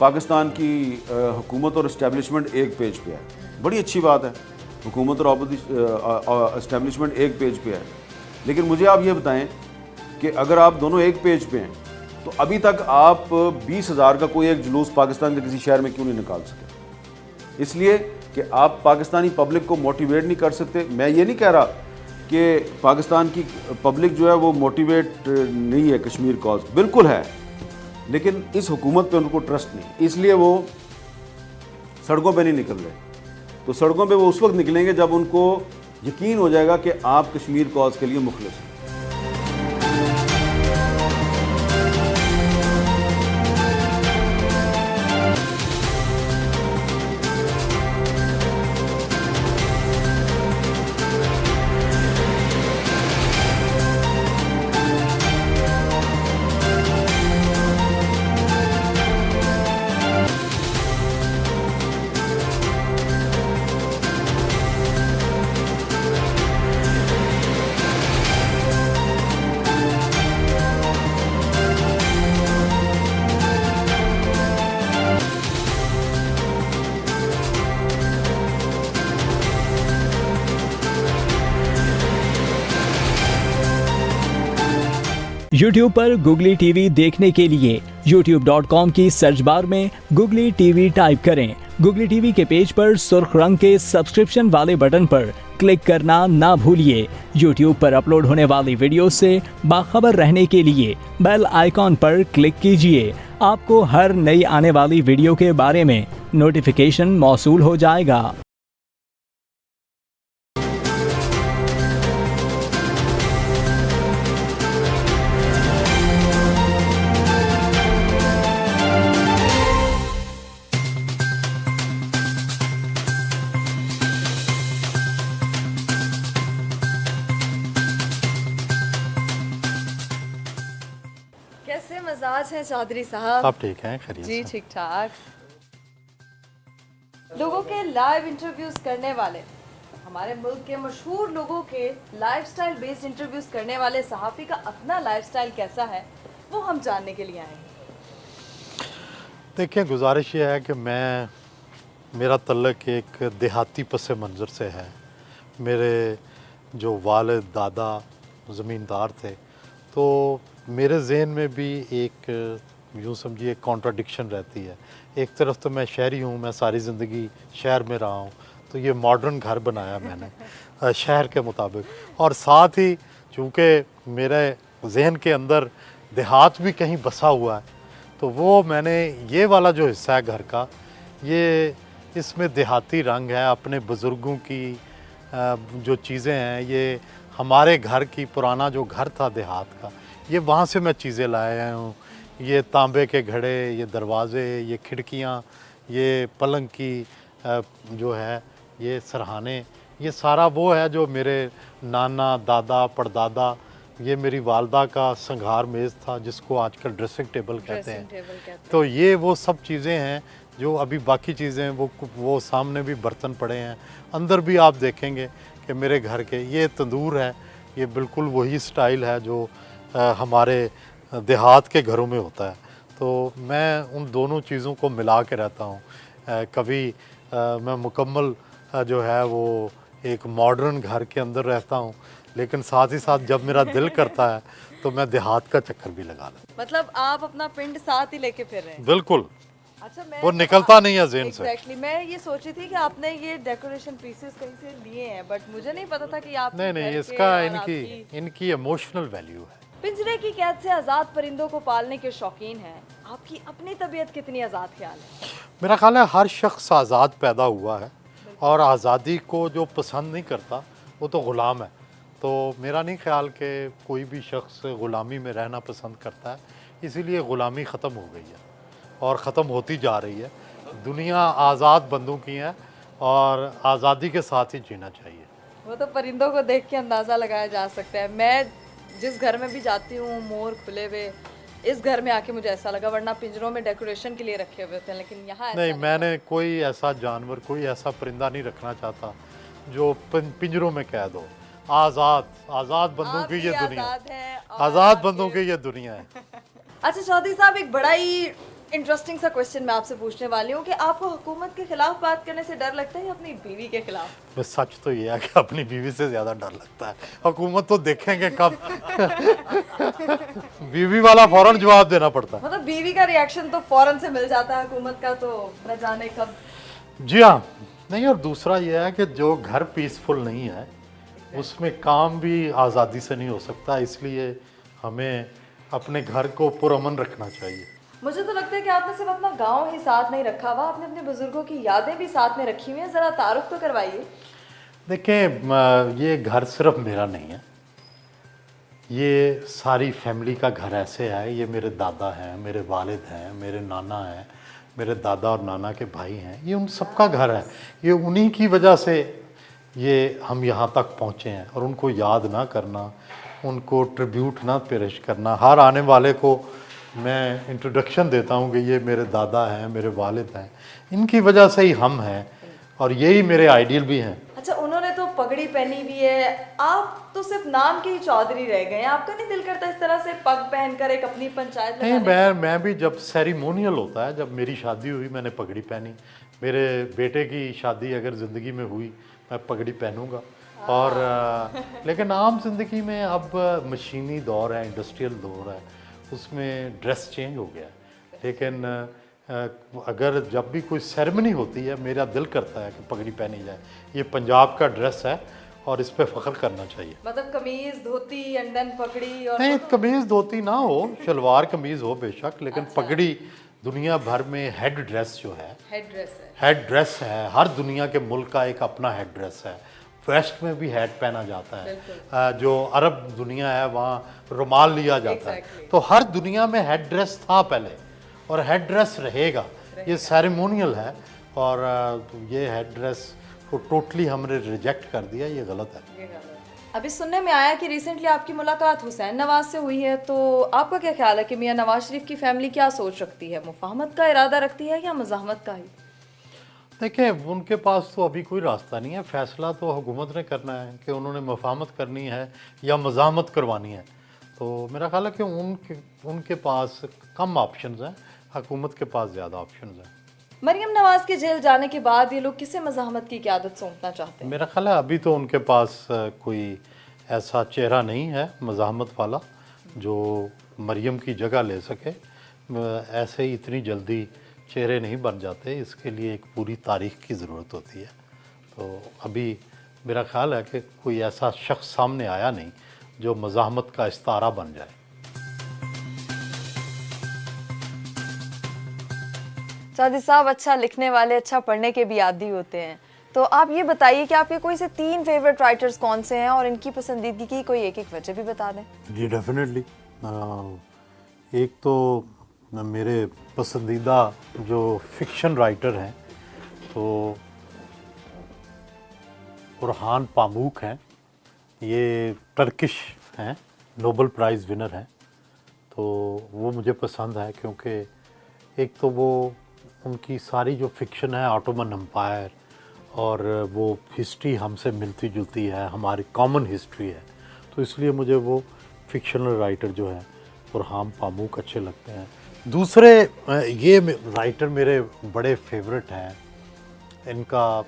पाकिस्तान की हुकूमत और इस्टेब्लिशमेंट एक पेज पे है, बड़ी अच्छी बात है, हुकूमत और इस्टेब्लिशमेंट एक पेज पे है। लेकिन मुझे आप ये बताएं कि अगर आप दोनों एक पेज पे हैं तो अभी तक आप 20,000 का कोई एक जुलूस पाकिस्तान के किसी शहर में क्यों नहीं निकाल सके? इसलिए कि आप पाकिस्तानी पब्लिक को मोटिवेट नहीं कर सकते। मैं ये नहीं कह रहा कि पाकिस्तान की पब्लिक जो है वो मोटिवेट नहीं है कश्मीर कॉज, बिल्कुल है, लेकिन इस हुकूमत पे उनको ट्रस्ट नहीं, इसलिए वो सड़कों पे नहीं निकल रहे। तो सड़कों पे वो उस वक्त निकलेंगे जब उनको यकीन हो जाएगा कि आप कश्मीर कॉज के लिए मुखलिस हैं। YouTube पर गुगली टीवी देखने के लिए youtube.com की सर्च बार में गुगली टीवी टाइप करें। गुगली टीवी के पेज पर सुर्ख रंग के सब्सक्रिप्शन वाले बटन पर क्लिक करना ना भूलिए। YouTube पर अपलोड होने वाली वीडियो से बाखबर रहने के लिए बेल आइकॉन पर क्लिक कीजिए। आपको हर नई आने वाली वीडियो के बारे में नोटिफिकेशन मौसूल हो जाएगा। कैसे मजाज हैं चौधरी साहब? आप ठीक हैं? खैरियत जी से? ठीक ठाक। लोगों के लाइव इंटरव्यूज करने वाले, हमारे मुल्क के मशहूर लोगों के लाइफस्टाइल बेस्ड इंटरव्यूज करने वाले सहाफ़ी का अपना लाइफस्टाइल कैसा है, वो हम जानने के लिए आए हैं। देखिए, गुजारिश ये है कि मेरा तल्लक एक देहाती पस मंज़र से है। मेरे जो वालिद दादा ज़मींदार थे, तो मेरे ज़हन में भी एक यूँ समझिए कॉन्ट्राडिक्शन रहती है। एक तरफ तो मैं शहरी हूँ, मैं सारी ज़िंदगी शहर में रहा हूँ, तो ये मॉडर्न घर बनाया मैंने शहर के मुताबिक, और साथ ही चूँकि मेरे जहन के अंदर देहात भी कहीं बसा हुआ है, तो वो मैंने ये वाला जो हिस्सा है घर का, ये इसमें देहाती रंग है। अपने बुज़ुर्गों की जो चीज़ें हैं, ये हमारे घर की पुराना जो घर था देहात का, ये वहाँ से मैं चीज़ें लाया हूँ। ये तांबे के घड़े, ये दरवाज़े, ये खिड़कियाँ, ये पलंग की जो है, ये सरहाने, ये सारा वो है जो मेरे नाना दादा परदादा, ये मेरी वालदा का संघार मेज़ था जिसको आजकल ड्रेसिंग टेबल कहते हैं। तो ये वो सब चीज़ें हैं जो अभी बाकी चीज़ें वो सामने भी बर्तन पड़े हैं। अंदर भी आप देखेंगे कि मेरे घर के ये तंदूर है, ये बिल्कुल वही स्टाइल है जो हमारे देहात के घरों में होता है। तो मैं उन दोनों चीज़ों को मिला के रहता हूँ। कभी मैं मुकम्मल जो है वो एक मॉडर्न घर के अंदर रहता हूँ, लेकिन साथ ही साथ जब मेरा दिल करता है तो मैं देहात का चक्कर भी लगा लेता। मतलब आप अपना पिंड साथ ही लेके फिर रहे हैं? बिल्कुल। अच्छा, वो निकलता नहीं है ज़हन से। एग्जैक्टली, मैं ये सोची थी कि आपने ये डेकोरेशन पीसेस कहीं से लिए हैं, बट मुझे नहीं पता था कि आप नहीं, इसका इनकी इमोशनल वैल्यू है। पिंजरे की कैद से आज़ाद परिंदों को पालने के शौकीन हैं। आपकी अपनी तबीयत कितनी आज़ाद ख्याल है? मेरा ख्याल है हर शख्स आज़ाद पैदा हुआ है, और आज़ादी को जो पसंद नहीं करता वो तो ग़ुलाम है। तो मेरा नहीं ख्याल कि कोई भी शख्स ग़ुलामी में रहना पसंद करता है, इसीलिए ग़ुलामी ख़त्म हो गई है और ख़त्म होती जा रही है। दुनिया आज़ाद बंदों की है और आज़ादी के साथ ही जीना चाहिए। वो तो परिंदों को देख के अंदाज़ा लगाया जा सकता है। मैं जिस घर में भी जाती हूँ, मोर खुले हुए, इस घर में आके मुझे ऐसा लगा, वरना पिंजरों में डेकोरेशन के लिए रखे हुए थे, लेकिन यहाँ नहीं, मैंने कोई ऐसा जानवर, कोई ऐसा परिंदा नहीं रखना चाहता जो पिंजरों में कैद हो। आज़ाद बंदों की ये दुनिया, आज़ाद बंदों की ये दुनिया है। अच्छा चौधरी साहब, एक बड़ा ही इंटरेस्टिंग सा क्वेश्चन मैं आपसे पूछने वाली हूँ कि आपको हुकूमत के खिलाफ बात करने से डर लगता है या अपनी बीवी के खिलाफ? बस सच तो ये है कि अपनी बीवी से ज़्यादा डर लगता है, हुकूमत तो देखेंगे कब। बीवी वाला फौरन जवाब देना पड़ता है। मतलब बीवी का रिएक्शन तो फौरन से मिल जाता है, हुकूमत का तो न जाने कब। जी हाँ, नहीं, और दूसरा ये है कि जो घर पीसफुल नहीं है उसमें काम भी आज़ादी से नहीं हो सकता, इसलिए हमें अपने घर को पुरअमन रखना चाहिए। मुझे तो लगता है कि आपने सिर्फ अपना गांव ही साथ नहीं रखा हुआ, आपने अपने बुजुर्गों की यादें भी साथ में रखी हुई हैं। ज़रा तारुफ तो करवाइए। देखें, ये घर सिर्फ मेरा नहीं है, ये सारी फैमिली का घर ऐसे है। ये मेरे दादा हैं, मेरे वालिद हैं, मेरे नाना हैं, मेरे दादा और नाना के भाई हैं, ये उन सबका घर है। ये उन्हीं की वजह से ये हम यहाँ तक पहुँचे हैं, और उनको याद ना करना, उनको ट्रिब्यूट ना पेश करना। हर आने वाले को मैं इंट्रोडक्शन देता हूँ कि ये मेरे दादा हैं, मेरे वालिद हैं, इनकी वजह से ही हम हैं, और यही मेरे आइडियल भी हैं। अच्छा, उन्होंने तो पगड़ी पहनी हुई है, आप तो सिर्फ नाम के ही चौधरी रह गए हैं। आपका नहीं दिल करता इस तरह से पग पहनकर एक अपनी पंचायत नहीं, लगाने मैं भी, जब सेरिमोनियल होता है, जब मेरी शादी हुई मैंने पगड़ी पहनी, मेरे बेटे की शादी अगर ज़िंदगी में हुई मैं पगड़ी पहनूंगा। और लेकिन आम जिंदगी में अब मशीनी दौर है, इंडस्ट्रियल दौर है, उसमें ड्रेस चेंज हो गया है। लेकिन अगर जब भी कोई सेरेमनी होती है मेरा दिल करता है कि पगड़ी पहनी जाए। ये पंजाब का ड्रेस है और इस पे फख्र करना चाहिए। मतलब कमीज धोती एंड देन पगड़ी? और नहीं, कमीज धोती ना हो, शलवार कमीज हो बेशक, लेकिन पगड़ी दुनिया भर में हेड ड्रेस जो है, हेड ड्रेस है। हर दुनिया के मुल्क का एक अपना हेड ड्रेस है। वेस्ट में भी हेड पहना जाता है, जो अरब दुनिया है वहाँ रुमाल लिया जाता है। तो हर दुनिया में हेड ड्रेस था पहले, और हेड ड्रेस रहेगा। ये सेरेमोनियल है, और ये हेड ड्रेस को टोटली हमने रिजेक्ट कर दिया, ये गलत है। अभी सुनने में आया कि रिसेंटली आपकी मुलाकात हुसैन नवाज से हुई है, तो आपका क्या ख्याल है कि मियां नवाज शरीफ की फैमिली क्या सोच रखती है? मुफाहमत का इरादा रखती है या मज़ाहमत का ही? देखिए, उनके पास तो अभी कोई रास्ता नहीं है, फैसला तो हुकूमत ने करना है कि उन्होंने मुफाहमत करनी है या मज़ाहमत करवानी है। तो मेरा ख्याल है कि उनके पास कम ऑप्शंस हैं, हुकूमत के पास ज़्यादा ऑप्शंस हैं। मरियम नवाज के जेल जाने के बाद ये लोग किसे मज़ाहमत की क़यादत सौंपना चाहते हैं? मेरा ख्याल है अभी तो उनके पास कोई ऐसा चेहरा नहीं है मज़ाहमत वाला जो मरियम की जगह ले सके। ऐसे ही इतनी जल्दी चेहरे नहीं बन जाते, इसके लिए एक पूरी तारीख की ज़रूरत होती है। तो अभी मेरा ख्याल है कि कोई ऐसा शख्स सामने आया नहीं जो मज़ाहमत का इस्तारा बन जाए। सादी साहब अच्छा लिखने वाले, अच्छा पढ़ने के भी आदी होते हैं, तो आप ये बताइए कि आपके कोई से 3 फेवरेट राइटर्स कौन से हैं और इनकी पसंदीदगी की कोई एक वजह भी बता दें। जी डेफिनेटली, एक तो मेरे पसंदीदा जो फिक्शन राइटर हैं तो बुरहान पामूक हैं। ये टर्किश हैं, नोबेल प्राइज़ विनर हैं। तो वो मुझे पसंद है क्योंकि एक तो वो उनकी सारी जो फिक्शन है, ऑटोमन एम्पायर, और वो हिस्ट्री हमसे मिलती जुलती है, हमारी कॉमन हिस्ट्री है। तो इसलिए मुझे वो फिक्शनल राइटर जो है बुरहान पामूक अच्छे लगते हैं। दूसरे ये राइटर मेरे बड़े फेवरेट हैं, इनका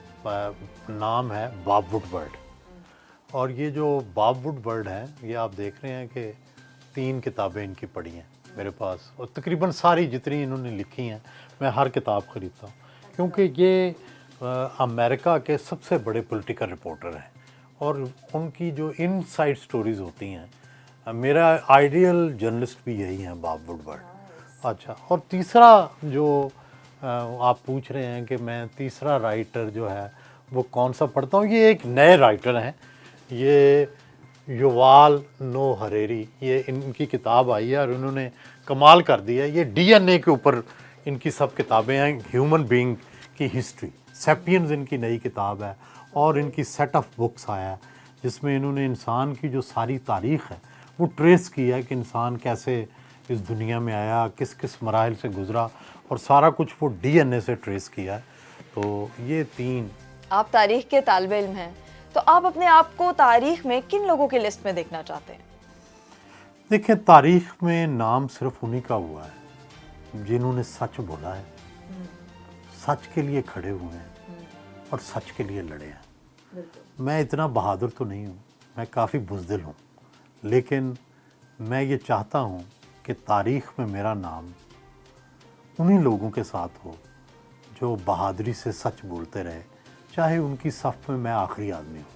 नाम है बॉब वुडवर्ड। और ये जो बॉब वुडवर्ड है, ये आप देख रहे हैं कि 3 किताबें इनकी पढ़ी हैं मेरे पास, और तकरीबन सारी जितनी इन्होंने लिखी हैं मैं हर किताब ख़रीदता हूँ, क्योंकि ये अमेरिका के सबसे बड़े पॉलिटिकल रिपोर्टर हैं और उनकी जो इनसाइड स्टोरीज़ होती हैं, मेरा आइडियल जर्नलिस्ट भी यही हैं, बॉब वुडवर्ड। अच्छा, और तीसरा जो आप पूछ रहे हैं कि मैं तीसरा राइटर जो है वो कौन सा पढ़ता हूँ, ये एक नए राइटर हैं, ये युवाल नोह हरेरी। ये इनकी किताब आई है और उन्होंने कमाल कर दिया है। ये डीएनए के ऊपर इनकी सब किताबें हैं, ह्यूमन बीइंग की हिस्ट्री, सैपियंस इनकी नई किताब है, और इनकी सेट ऑफ बुक्स आया है जिसमें इन्होंने इंसान की जो सारी तारीख़ है वो ट्रेस किया है कि इंसान कैसे इस दुनिया में आया, किस किस मराहिल से गुज़रा, और सारा कुछ वो डीएनए से ट्रेस किया है। तो ये 3। आप तारीख़ के तालिबे इल्म हैं, तो आप अपने आप को तारीख़ में किन लोगों की लिस्ट में देखना चाहते हैं? देखिए, तारीख़ में नाम सिर्फ उन्हीं का हुआ है जिन्होंने सच बोला है, सच के लिए खड़े हुए हैं और सच के लिए लड़े हैं। मैं इतना बहादुर तो नहीं हूँ, मैं काफ़ी बुज़दिल हूँ, लेकिन मैं ये चाहता हूँ कि तारीख़ में मेरा नाम उन्हीं लोगों के साथ हो जो बहादुरी से सच बोलते रहे, चाहे उनकी सफ़ में मैं आखिरी आदमी हूँ।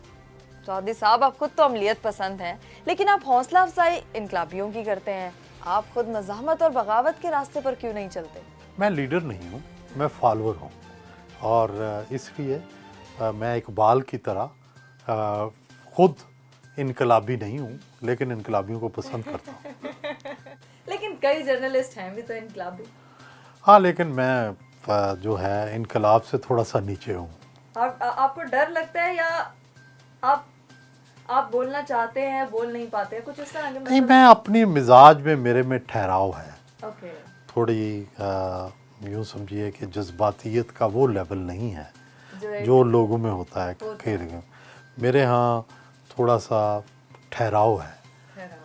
चौधरी साहब, आप खुद तो अमलियत पसंद हैं, लेकिन आप हौसला अफजाई इनकलाबियों की करते हैं। आप खुद मज़ाहमत और बगावत के रास्ते पर क्यों नहीं चलते? मैं लीडर नहीं हूँ, मैं फॉलोअर हूँ, और इसलिए मैं इकबाल की तरह खुद इनकलाबी नहीं हूँ, लेकिन इनकलाबियों को पसंद करता हूँ। लेकिन कई जर्नलिस्ट हैं भी तो इनकलाबी। हाँ, लेकिन मैं जो है इनकलाब से थोड़ा सा नीचे हूँ। आपको डर लगता है, या आप बोलना चाहते हैं, बोल नहीं पाते हैं, कुछ इस तरह के? नहीं, मैं अपनी मिजाज में मेरे में ठहराव है। ओके। थोड़ी यूँ समझिए कि जज्बातियत का वो लेवल नहीं है जो जो लोगों में होता है। मेरे यहाँ थोड़ा सा ठहराव है,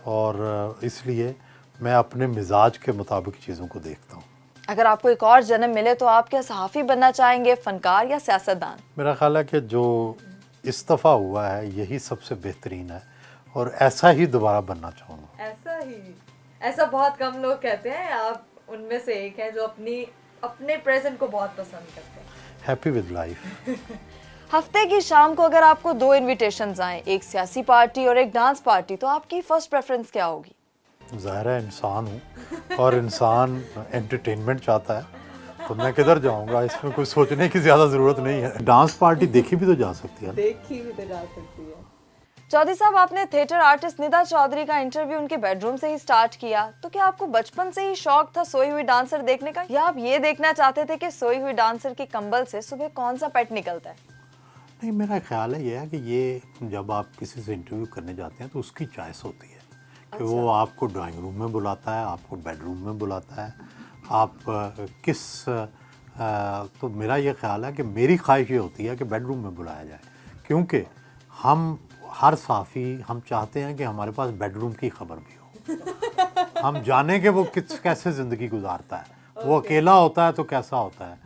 और इसलिए मैं अपने मिजाज के मुताबिक चीज़ों को देखता हूँ। अगर आपको एक और जन्म मिले तो आप क्या सहाफ़ी बनना चाहेंगे, फनकार या सियासतदान? मेरा ख्याल है कि जो इस्तीफ़ा हुआ है यही सबसे बेहतरीन है, और ऐसा ही दोबारा बनना चाहूँगा। ऐसा ही? ऐसा बहुत कम लोग कहते हैं, आप उनमें से एक हैं जो अपने प्रेजेंट को बहुत पसंद करते हैं। Happy with life. हफ्ते की शाम को अगर आपको 2 इनविटेशंस आए, एक सियासी पार्टी और एक डांस पार्टी, तो आपकी फर्स्ट प्रेफरेंस क्या होगी? ज़ाहिर है इंसान हूँ और इंसान एंटरटेनमेंट चाहता है, तो मैं किधर जाऊँगा, इसमें कोई सोचने की ज़्यादा ज़रूरत नहीं है। डांस पार्टी देखी भी तो जा सकती है। देखी भी तो जा सकती है। चौधरी साहब, आपने थिएटर आर्टिस्ट निदा चौधरी का इंटरव्यू उनके बेडरूम से ही स्टार्ट किया, तो क्या आपको बचपन से ही शौक था सोई हुई डांसर देखने का, या आप ये देखना चाहते थे कि सोई हुई डांसर के कंबल से सुबह कौन सा पेट निकलता है? नहीं, मेरा ख्याल है ये है कि ये जब आप किसी से इंटरव्यू करने जाते हैं तो उसकी चॉइस होती है कि वो आपको ड्राइंग रूम में बुलाता है, आपको बेडरूम में बुलाता है, आप तो मेरा ये ख्याल है कि मेरी ख्वाहिश ये होती है कि बेडरूम में बुलाया जाए, क्योंकि हम हर साफ़ी हम चाहते हैं कि हमारे पास बेडरूम की खबर भी हो। हम जाने कि वो कैसे ज़िंदगी गुजारता है, वो अकेला होता है तो कैसा होता है,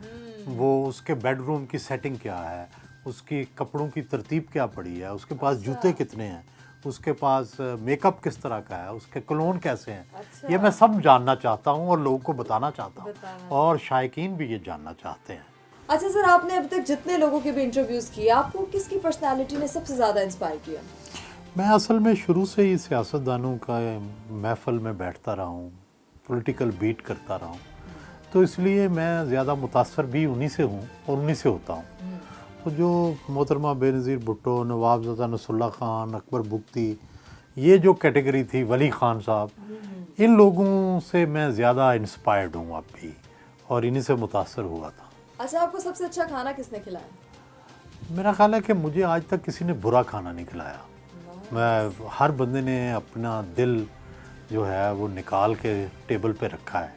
वो उसके बेडरूम की सेटिंग क्या है, उसकी कपड़ों की तरतीब क्या पड़ी है, उसके पास जूते कितने हैं, उसके पास मेकअप किस तरह का है, उसके कलोन कैसे हैं। ये मैं सब जानना चाहता हूँ और लोगों को बताना चाहता हूँ, और शायकीन भी ये जानना चाहते हैं। अच्छा सर, आपने अब तक जितने लोगों के भी इंटरव्यूज किए, आपको किसकी पर्सनालिटी ने सबसे ज़्यादा इंस्पायर किया? मैं असल में शुरू से ही सियासतदानों का महफिल में बैठता रहा हूँ, पॉलिटिकल बीट करता रहा हूँ, तो इसलिए मैं ज़्यादा मुतासर भी उन्हीं से हूँ और उन्हीं से होता हूँ। तो जो मोहतरमा बेनज़ीर भुट्टो, नवाबज़ादा नसरुल्लाह ख़ान, अकबर बुख्ती, ये जो कैटेगरी थी, वली ख़ान साहब, इन लोगों से मैं ज़्यादा इंस्पायर्ड हूँ अब भी, और इन्हीं से मुतासर हुआ था। अच्छा, आपको सबसे अच्छा खाना किसने खिलाया? मेरा ख्याल है कि मुझे आज तक किसी ने बुरा खाना नहीं खिलाया। मैं हर बंदे ने अपना दिल जो है वो निकाल के टेबल पे रखा है,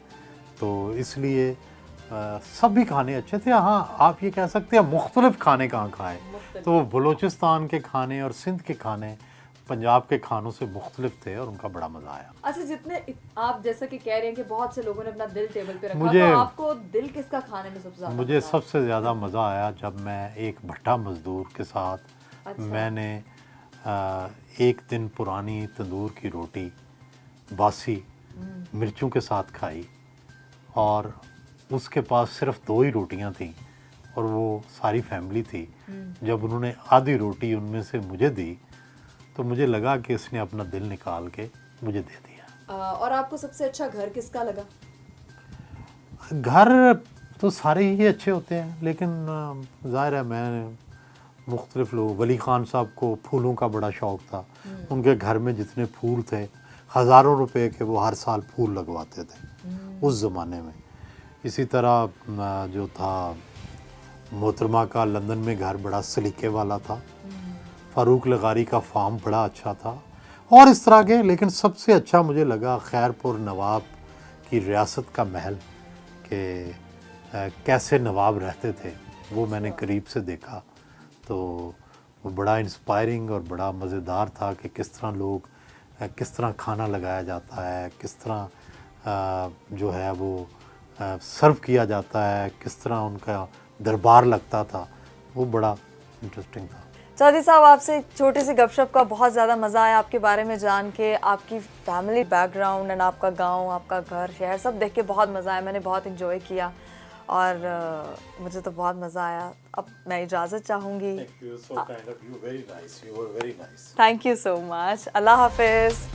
तो इसलिए सभी खाने अच्छे थे। हाँ, आप ये कह सकते हैं मुख्तलिफ खाने कहाँ खाए, तो बलूचिस्तान के खाने और सिंध के खाने पंजाब के खानों से मुख्तलिफ थे और उनका बड़ा मज़ा आया। अच्छा, जितने आप जैसा कि कह रहे हैं कि बहुत से लोगों ने अपना दिल टेबल पे रखा, तो आपको दिल किसका खाने में सबसे ज़्यादा? मुझे सबसे ज़्यादा मज़ा आया जब मैं एक भट्टा मज़दूर के साथ मैंने एक दिन पुरानी तंदूर की रोटी बासी मिर्चों के साथ खाई, और उसके पास सिर्फ 2 ही रोटियां थीं और वो सारी फैमिली थी। जब उन्होंने आधी रोटी उनमें से मुझे दी तो मुझे लगा कि इसने अपना दिल निकाल के मुझे दे दिया। और आपको सबसे अच्छा घर किसका लगा? घर तो सारे ही अच्छे होते हैं, लेकिन ज़ाहिर है मैं मुख्तलिफ लोग, वली ख़ान साहब को फूलों का बड़ा शौक़ था, उनके घर में जितने फूल थे, हज़ारों रुपए के वो हर साल फूल लगवाते थे उस ज़माने में। इसी तरह जो था मोहतरमा का लंदन में घर बड़ा सलीके वाला था, फ़ारूक लगारी का फार्म बड़ा अच्छा था, और इस तरह के। लेकिन सबसे अच्छा मुझे लगा खैरपुर नवाब की रियासत का महल, कि कैसे नवाब रहते थे, वो मैंने करीब से देखा, तो वो बड़ा इंस्पायरिंग और बड़ा मज़ेदार था कि किस तरह लोग, किस तरह खाना लगाया जाता है, किस तरह जो है वो सर्व किया जाता है, किस तरह उनका दरबार लगता था, वो बड़ा इंटरेस्टिंग था। चौधरी साहब, आपसे एक छोटी सी गपशप का बहुत ज़्यादा मज़ा आया आपके बारे में जान के, आपकी फैमिली बैकग्राउंड एंड आपका गांव, आपका घर, शहर सब देख के बहुत मज़ा आया, मैंने बहुत इन्जॉय किया और मुझे तो बहुत मज़ा आया। अब मैं इजाज़त चाहूँगी। Thank you so much. अल्लाह हाफिज़।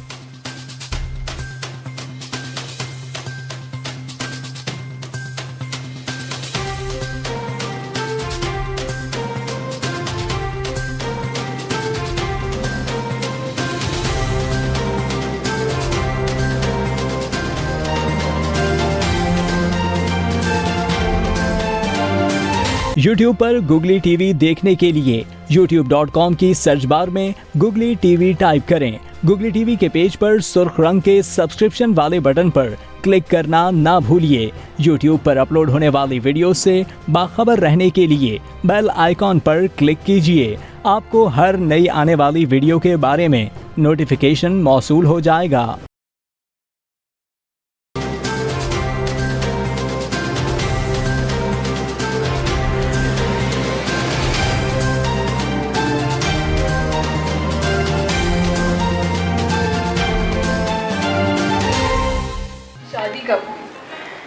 YouTube पर Googly TV देखने के लिए youtube.com की सर्च बार में Googly TV टाइप करें। Googly TV के पेज पर सुर्ख रंग के सब्सक्रिप्शन वाले बटन पर क्लिक करना ना भूलिए। YouTube पर अपलोड होने वाली वीडियो से बाखबर रहने के लिए बेल आइकॉन पर क्लिक कीजिए। आपको हर नई आने वाली वीडियो के बारे में नोटिफिकेशन मौसूल हो जाएगा।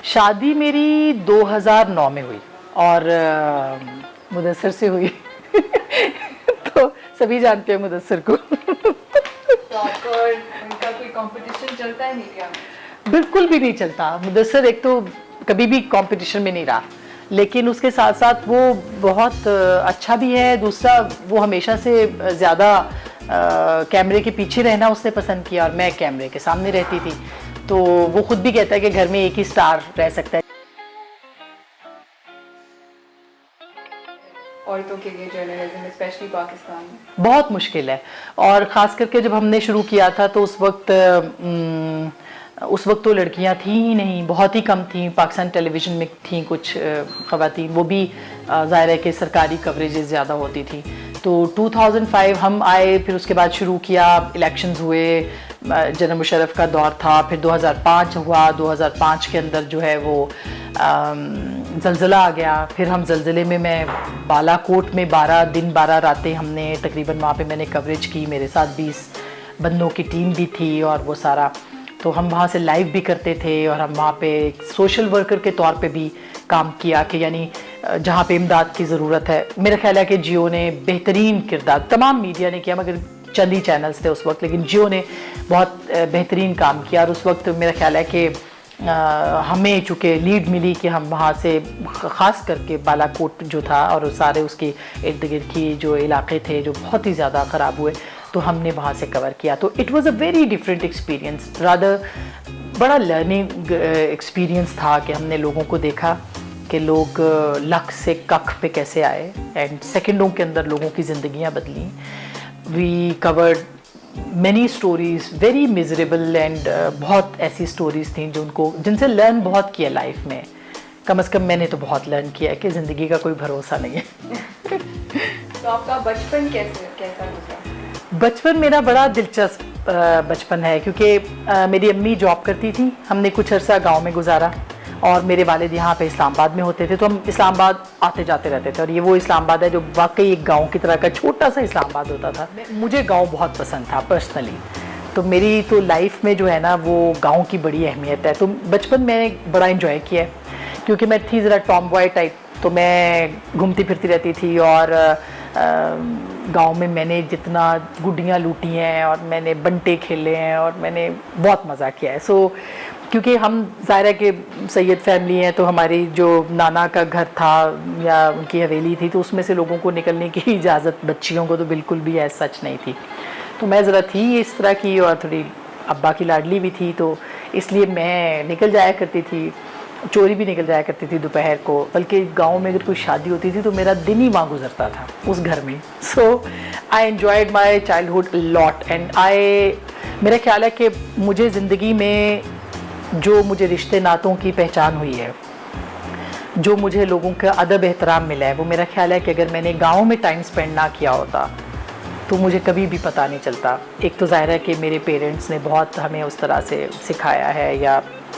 शादी मेरी 2009 में हुई और मुदस्सर से हुई। तो सभी जानते हैं मुदस्सर को। तो आपका उनका कोई कंपटीशन चलता है नहीं क्या? बिल्कुल भी नहीं चलता। मुदस्सर एक तो कभी भी कंपटीशन में नहीं रहा, लेकिन उसके साथ साथ वो बहुत अच्छा भी है। दूसरा, वो हमेशा से ज़्यादा कैमरे के पीछे रहना उसने पसंद किया और मैं कैमरे के सामने रहती थी। तो वो खुद भी कहता है कि घर में एक ही स्टार रह सकता है। औरतों के लिए जर्नलिज्म स्पेशली पाकिस्तान में बहुत मुश्किल है, और ख़ास करके जब हमने शुरू किया था तो उस वक्त तो लड़कियां थी ही नहीं, बहुत ही कम थी। पाकिस्तान टेलीविज़न में थी कुछ ख़वातीन, वो भी ज़ाहिर है कि सरकारी कवरेजेस ज़्यादा होती थी। तो 2005 हम आए, फिर उसके बाद शुरू किया, इलेक्शंस हुए, जनरल मुशर्रफ का दौर था, फिर 2005 हुआ। 2005 के अंदर जो है वो ज़लज़ला आ गया। फिर हम ज़लज़ले में, मैं बालाकोट में 12 दिन 12 रातें हमने तकरीबन वहाँ पे मैंने कवरेज की। मेरे साथ 20 बंदों की टीम भी थी और वो सारा, तो हम वहाँ से लाइव भी करते थे और हम वहाँ पे सोशल वर्कर के तौर पे भी काम किया कि यानी जहाँ पे इमदाद की ज़रूरत है। मेरा ख्याल है कि जियो ने बेहतरीन किरदार, तमाम मीडिया ने किया मगर चंद ही चैनल्स थे उस वक्त, लेकिन जियो ने बहुत बेहतरीन काम किया। और उस वक्त मेरा ख्याल है कि हमें चूँकि लीड मिली कि हम वहाँ से, ख़ास करके बालाकोट जो था और सारे उसके इर्द गिर्द की जो इलाके थे जो बहुत ही ज़्यादा ख़राब हुए, तो हमने वहाँ से कवर किया। तो it was a very different experience, rather बड़ा लर्निंग एक्सपीरियंस था कि हमने लोगों को देखा कि लोग लख से कख पे कैसे आए एंड सेकंडों के अंदर लोगों की ज़िंदगियाँ बदली। We covered many stories very miserable and बहुत ऐसी स्टोरीज़ थी जिनसे लर्न बहुत किया लाइफ में। कम से कम मैंने तो बहुत लर्न किया है कि ज़िंदगी का कोई भरोसा नहीं है। तो आपका बचपन कैसा गुजरा? बचपन मेरा बड़ा दिलचस्प बचपन है, क्योंकि मेरी अम्मी जॉब करती थी, हमने कुछ अरसा गांव में गुजारा और मेरे वालिद यहाँ पे इस्लामाबाद में होते थे, तो हम इस्लामाबाद आते जाते रहते थे। और ये वो इस्लामाबाद है जो वाकई एक गांव की तरह का छोटा सा इस्लामाबाद होता था। मुझे गांव बहुत पसंद था पर्सनली, तो मेरी तो लाइफ में जो है ना वो गांव की बड़ी अहमियत है। तो बचपन में बड़ा इन्जॉय किया है, क्योंकि मैं थी ज़रा टॉम बॉय टाइप, तो मैं घूमती फिरती रहती थी और गांव में मैंने जितना गुड्डियाँ लूटी हैं और मैंने बंटे खेले हैं और मैंने बहुत मज़ा किया है। सो क्योंकि हम ज़ाहिर है कि सैयद फैमिली हैं, तो हमारी जो नाना का घर था या उनकी हवेली थी, तो उसमें से लोगों को निकलने की इजाज़त बच्चियों को तो बिल्कुल भी ऐसा सच नहीं थी। तो मैं ज़रा थी इस तरह की और थोड़ी अब्बा की लाडली भी थी, तो इसलिए मैं निकल जाया करती थी, चोरी भी निकल जाया करती थी दोपहर को। बल्कि गांव में अगर कोई शादी होती थी तो मेरा दिन ही वहाँ गुजरता था उस घर में। So I enjoyed my childhood lot and मेरा ख्याल है कि मुझे ज़िंदगी में जो मुझे रिश्ते नातों की पहचान हुई है, जो मुझे लोगों का अदब एहतराम मिला है, वो मेरा ख्याल है कि अगर मैंने गाँव में टाइम स्पेंड ना किया होता तो मुझे कभी भी पता नहीं चलता। एक तो ज़ाहिर है कि मेरे पेरेंट्स ने बहुत हमें उस तरह से सिखाया है, या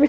We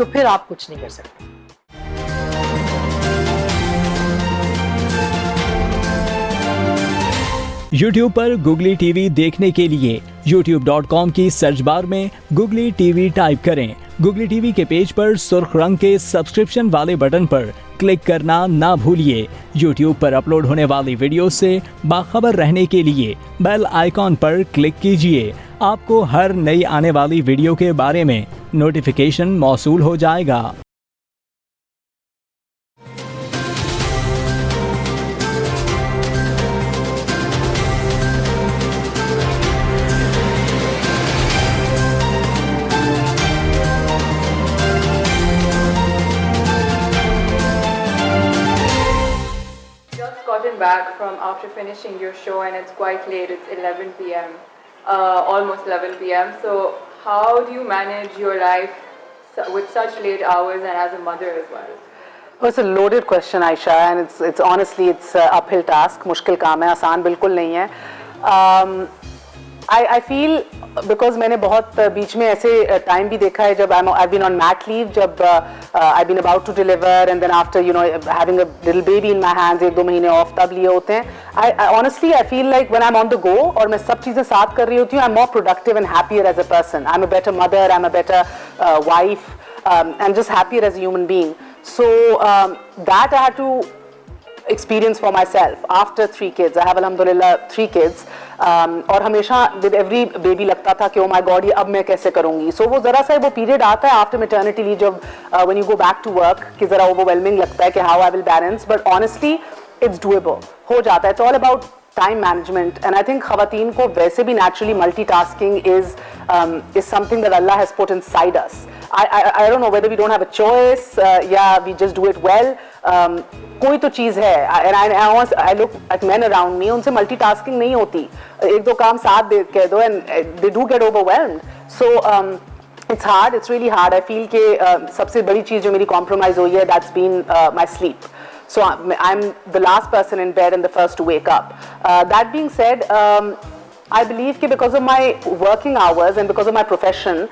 तो फिर आप कुछ नहीं कर सकते. YouTube पर Google TV देखने के लिए youtube.com की सर्च बार में Google TV टाइप करें. Google TV के पेज पर सुर्ख रंग के सब्सक्रिप्शन वाले बटन पर क्लिक करना ना भूलिए. YouTube पर अपलोड होने वाली वीडियो से बाखबर रहने के लिए बेल आइकॉन पर क्लिक कीजिए. आपको हर नई आने वाली वीडियो के बारे में नोटिफिकेशन मौसूल हो जाएगा. Just gotten back from after finishing your show and it's quite late, it's 11 p.m. Almost 11 p.m. So how do you manage your life with such late hours and as a mother as well? Oh, it's a loaded question, Aisha, and it's honestly it's a uphill task. मुश्किल काम है, आसान बिल्कुल नहीं है. I feel because मैंने बहुत बीच में ऐसे टाइम भी देखा है जब I've been on mat leave, जब I've been about to deliver and then after having a little baby in my hands 1-2 महीने off तब लिए होते हैं. I honestly I feel like when I'm on the go और मैं सब चीज़ें साथ कर रही होती हूँ, I'm more productive and happier as a person. I'm a better mother, I'm a better wife, and just happier as a human being. So that I had to experience for myself after 3 kids. I have alhamdulillah 3 kids. और हमेशा with every baby लगता था कि oh my god ये अब मैं कैसे करूँगी. So वो ज़रा सा वो period आता है after maternity leave जब when you go back to work कि ज़रा overwhelming लगता है कि how I will balance. But honestly it's doable. हो जाता है. It's all about time management, and I think ख़वातीन को वैसे भी naturally multitasking is something that Allah has put inside us. I don't know whether we don't have a choice, yeah, we just do it well. कोई तो चीज़ है, and I look at men around me, उनसे multitasking नहीं होती. 1-2 काम साथ कह दो and they do get overwhelmed. So it's hard, it's really hard. I feel कि सबसे बड़ी चीज़ जो मेरी compromise हुई है, that's been my sleep. So I'm the last person in bed and the first to wake up. That being said, I believe कि because of my working hours and because of my profession,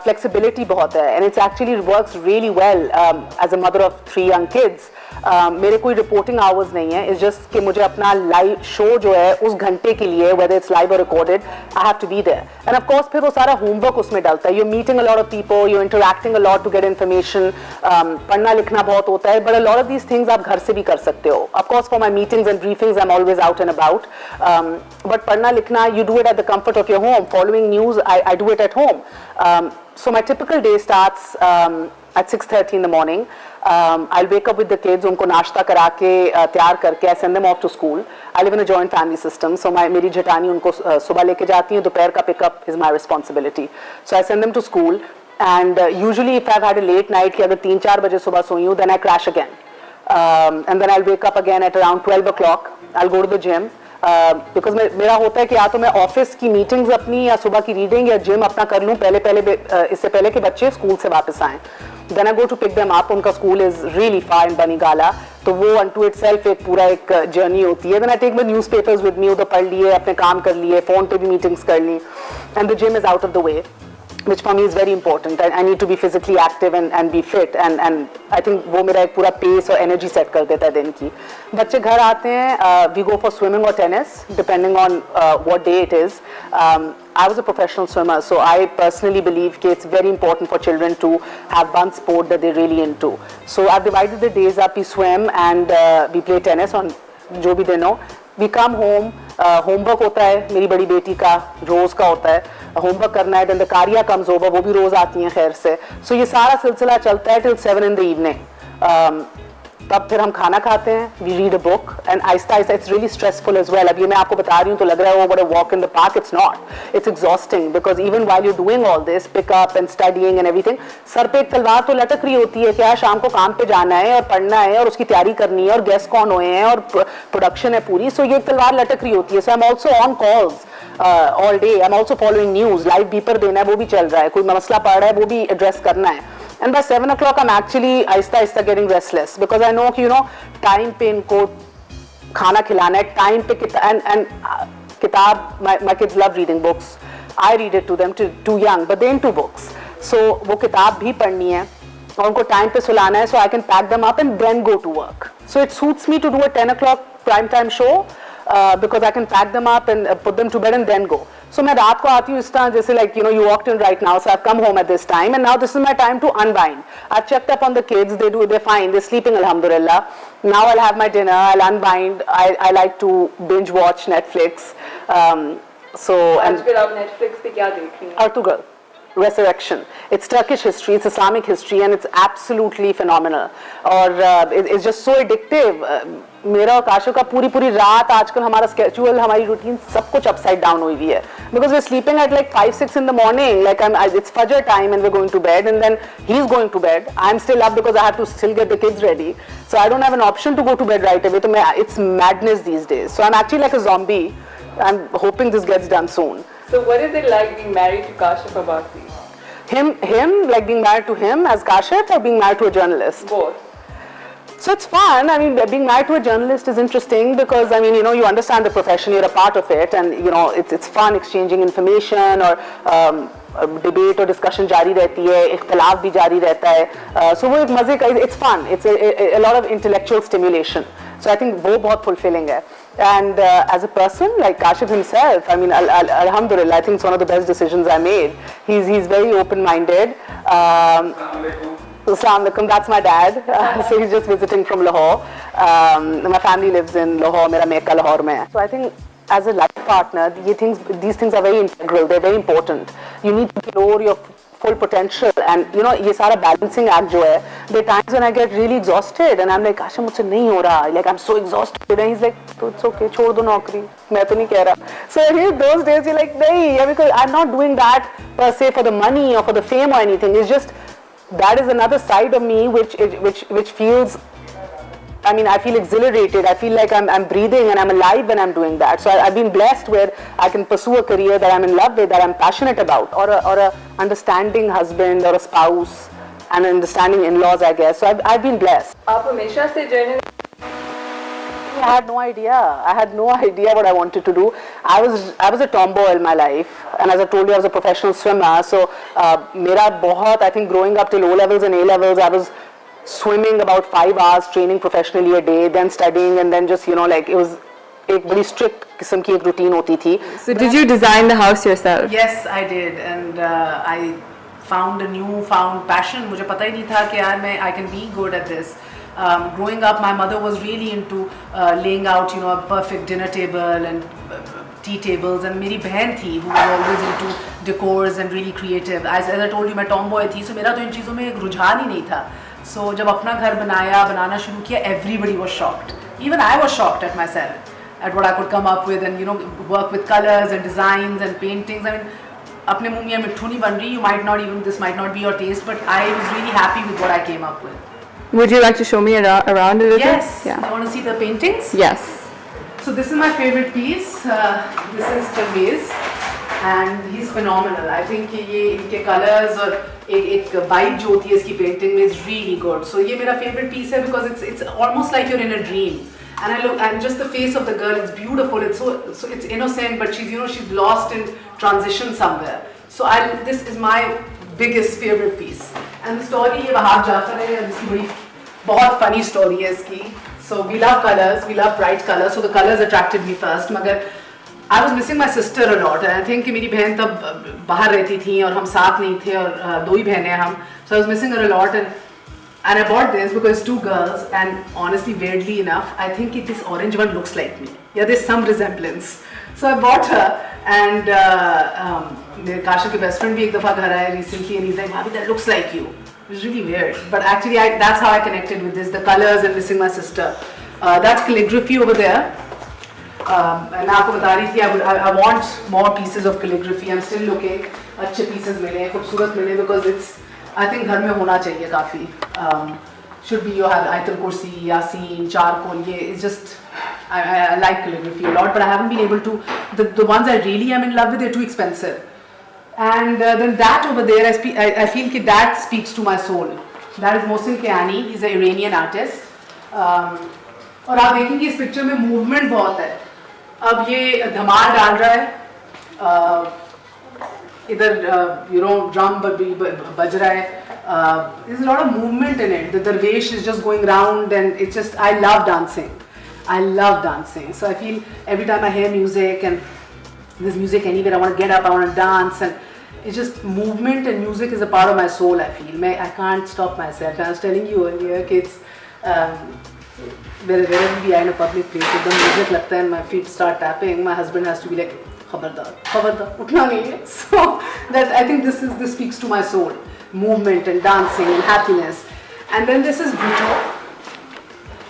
flexibility बहुत है, and it actually works really well as a mother of 3 young kids. मेरे कोई reporting hours नहीं है. It's just कि मुझे अपना live show जो है उस घंटे के लिए, whether it's live or recorded, I have to be there. And of course फिर वो सारा homework उसमें डलता है. You're meeting a lot of people, you're interacting a lot to get information. पढ़ना लिखना बहुत होता है, but a lot of these things आप घर से भी कर सकते हो. Of course for my meetings and briefings I'm always out and about. But पढ़ना लिखना you do it at the comfort of your home. Following news I do it at home. So my typical day starts at 6:30 in the morning. I'll wake up with the kids, उनको नाश्ता करा के तैयार करके I send them off to school. I live in a joint family system, so मेरी जेठानी उनको सुबह लेके जाती हैं, दोपहर का pickup is my responsibility. So I send them to school, and usually if I've had a late night कि अगर 3-4 बजे सुबह सोई हूँ, then I crash again. And then I'll wake up again at around 12 o'clock. I'll go to the gym. Because मेरा होता है कि या तो मैं ऑफिस की मीटिंग्स अपनी या सुबह की रीडिंग या जिम अपना कर लूँ इससे पहले कि बच्चे स्कूल से वापस आएँ. Then I go to pick them up. उनका school is really far in Banigala, तो वो unto itself एक पूरा एक जर्नी होती है. Then I take my newspapers with me, उधर पढ़ लिए, अपने काम कर लिए, फ़ोन पे भी मीटिंग्स कर ली, and the gym is out of the way, which for me is very important. I need to be physically active and be fit, and I think वो मेरा एक पूरा pace और energy set कर देता है दिन की. बच्चे घर आते हैं, we go for swimming or tennis depending on what day it is. I was a professional swimmer, so I personally believe that it's very important for children to have one sport that they're really into. So I've divided the days up. We swim and we play tennis on जो भी दिन हो. We come home. Homework होता है मेरी बड़ी बेटी का, रोज़ का होता है होमवर्क करना है. then the Karya comes over, वो भी रोज़ आती हैं खैर से. So ये सारा सिलसिला चलता है till 7 in the evening. तब फिर हम खाना खाते हैं, we read a book, and Aahista Aahista it's really stressful as well. अब ये मैं आपको बता रही हूँ तो लग रहा है what a walk in the park. It's not. It's exhausting because even while you're doing all this pick up and studying and everything, sir पे एक तलवार तो लटक रही होती है कि यार शाम को काम पे जाना है और पढ़ना है और उसकी तैयारी करनी है और गेस्ट कौन हुए हैं और प्रोडक्शन है पूरी. So ये एक तलवार लटक रही होती है. So I'm also on calls all day. I'm also following news. Live beeper देना है, वो भी चल रहा है. कोई मसला पड़ रहा है, वो भी एड्रेस करना है. And by 7 o'clock, I'm actually आहिस्ता getting restless because I know कि time पे इनको खाना खिलाना है, time पे and किताब, my kids love reading books. I read it to them, too young, but they're into books. So वो किताब भी पढ़नी है. और उनको टाइम पे सुलाना है, so I can pack them up and then go to work. So it suits me to do a 10 o'clock prime time show because I can pack them up and put them to bed and then go. So मैं रात को आती हूँ इस तरह जैसे like you walked in right now, so I've come home at this time and now this is my time to unwind. I've checked up on the kids, they're fine, they're sleeping alhamdulillah. Now I'll have my dinner, I'll unwind. I like to binge watch Netflix. So and आजकल आप Netflix पे क्या देख रही हैं? Ertugrul, Resurrection. It's Turkish history, it's Islamic history, and it's absolutely phenomenal. और it's just so addictive. मेरा और काशो का पूरी रात आजकल हमारा schedule, हमारी routine सब कुछ upside down हुई है. Because we're sleeping at like 5-6 in the morning. Like it's Fajr time and we're going to bed, and then he's going to bed. I'm still up because I have to still get the kids ready. So I don't have an option to go to bed right away. So it's madness these days. So I'm actually like a zombie. I'm hoping this gets done soon. So what is it like being married to Kashif Abbasi? Him, like being married to him as Kashif or being married to a journalist? Both. So it's fun. I mean, being married to a journalist is interesting because, I mean, you understand the profession, you're a part of it, and, it's fun exchanging information or debate or discussion jari rehti hai, ikhtilaf bhi jari rehta hai. So wo ek maze ka, it's fun. It's a lot of intellectual stimulation. So I think wo bahut fulfilling hai. And as a person, like Kashif himself, I mean, alhamdulillah, I think it's one of the best decisions I made. He's very open-minded. Assalamu alaikum, that's my dad. So he's just visiting from Lahore. My family lives in Lahore, mera meka Lahore mein hai. So I think as a life partner, these things are very integral, they're very important. You need to explore your full potential, and ye sara balancing act jo hai, there are times when I get really exhausted and I'm like, Asha, mujhse nahi ho raha, like I'm so exhausted, and he's like, it's okay, chhod do naukri, main to nahi keh raha. So those days you're like, nahi, because I'm not doing that per se for the money or for the fame or anything. It's just that is another side of me which feels, I mean, I feel exhilarated. I feel like I'm breathing and I'm alive when I'm doing that. So I've been blessed where I can pursue a career that I'm in love with, that I'm passionate about, or a understanding husband or a spouse and understanding in-laws, I guess. So I've been blessed. आप हमेशा से journalist I had no idea. I had no idea what I wanted to do. I was a tomboy in my life, and as I told you, I was a professional swimmer. So, I think growing up till O levels and A levels, I was swimming about 5 hours, training professionally a day, then studying, and then just like it was a very strict किस्म की एक routine होती थी. So did you design the house yourself? Yes, I did, and I found a newfound passion. मुझे पता ही नहीं था कि यार मैं I can be good at this. Growing up, my mother was really into laying out, a perfect dinner table and tea tables, and मेरी बहन थी who was always into decors and really creative. As I told you, मैं tomboy थी, so मेरा तो इन चीज़ों में एक रुझान ही नहीं था. So जब अपना घर बनाना शुरू किया, everybody was shocked. Even I was shocked at myself, at what I could come up with, and work with colors and designs and paintings. I mean, अपने मुंह में मिट्ठू नहीं बन रही. This might not be your taste, but I was really happy with what I came up with. Would you like to show me around a little? Yes. Yeah. You want to see the paintings? Yes. So this is my favorite piece. This is Javez, and he's phenomenal. I think ये इनके colors और एक vibe जो होती है इसकी painting में is really good. So ये मेरा favorite piece है because it's almost like you're in a dream. And I look, and just the face of the girl, it's beautiful. It's so it's innocent, but she's she's lost in transition somewhere. So this is my biggest favorite piece. And the story ये वहाब जाफर है, इसकी बड़ी बहुत funny story है इसकी. So we love colors, we love bright colors. So the colors attracted me first. मगर I was missing my sister a lot, and I think कि मेरी बहन तब बाहर रहती थी और हम साथ नहीं थे और दो ही बहनें हैं हम. So I was missing her a lot, and I bought this because 2 girls, and honestly, weirdly enough, I think this orange one looks like me. Yeah, there's some resemblance. So I bought her, and मेरे काशिफ के best friend भी एक दफ़ा घर आए recently, and he's like, "Bhabhi, that looks like you." It was really weird, but actually that's how I connected with this, the colors and missing my sister. That's calligraphy over there. मैं आपको बता रही थी, I want more pieces of calligraphy. I'm still looking. अच्छे pieces मिले, खूबसूरत मिले, because it's, I think घर में होना चाहिए काफ़ी. Should be you have Ayatul Kursi, Yasin, Charcoal. It's just I like calligraphy a lot, but I haven't been able to. The ones I really am in love with, they're too expensive. And then that over there, I feel that speaks to my soul. That is Mohsin Kiani. He's an Iranian artist. और आप देखेंगे इस picture में movement बहुत है. अब ये धमाल डाल रहा है idhar drum baj raha hai. There's a lot of movement in it. The darvesh is just going round, and it's just, I love dancing. I love dancing. So I feel every time I hear music and there's music anywhere, I want to get up, I want to dance, and it's just movement, and music is a part of my soul, I feel. I can't stop myself. I was telling you earlier कि it's wherever we are in a public place, if the music लगता है and my feet start tapping, my husband has to be like, खबरदार, उठना नहीं है. So that, I think this speaks to my soul. Movement and dancing and happiness. And then this is Brito.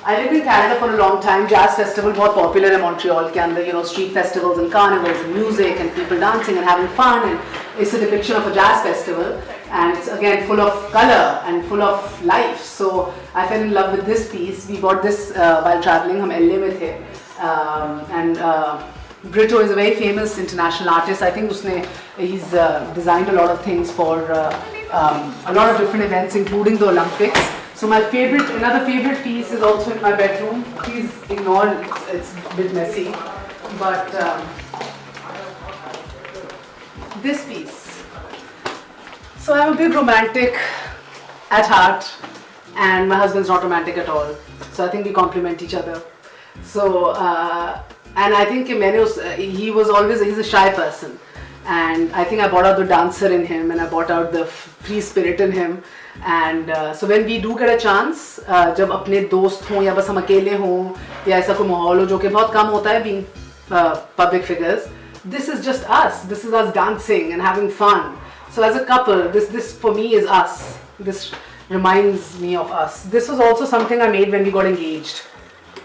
I lived in Canada for a long time. Jazz festival बहुत popular in Montreal के अंदर, street festivals and carnivals and music and people dancing and having fun, and it's a depiction of a jazz festival, and it's again full of color and full of life. So I fell in love with this piece. We bought this while traveling. हम LA में थे, and Brito is a very famous international artist. I think he's designed a lot of things for a lot of different events, including the Olympics. So another favorite piece is also in my bedroom. Please ignore, it's a bit messy. But this piece. So I'm a big romantic at heart, and my husband's not romantic at all. So I think we complement each other. So, and I think he's a shy person. And I think I brought out the dancer in him, and I brought out the free spirit in him. And so when we do get a chance, जब अपने दोस्त हों या बस हम अकेले हों या ऐसा कोई माहौल हो जो कि बहुत कम होता है being public figures, this is just us. This is us dancing and having fun. So as a couple, this for me is us. This reminds me of us. This was also something I made when we got engaged,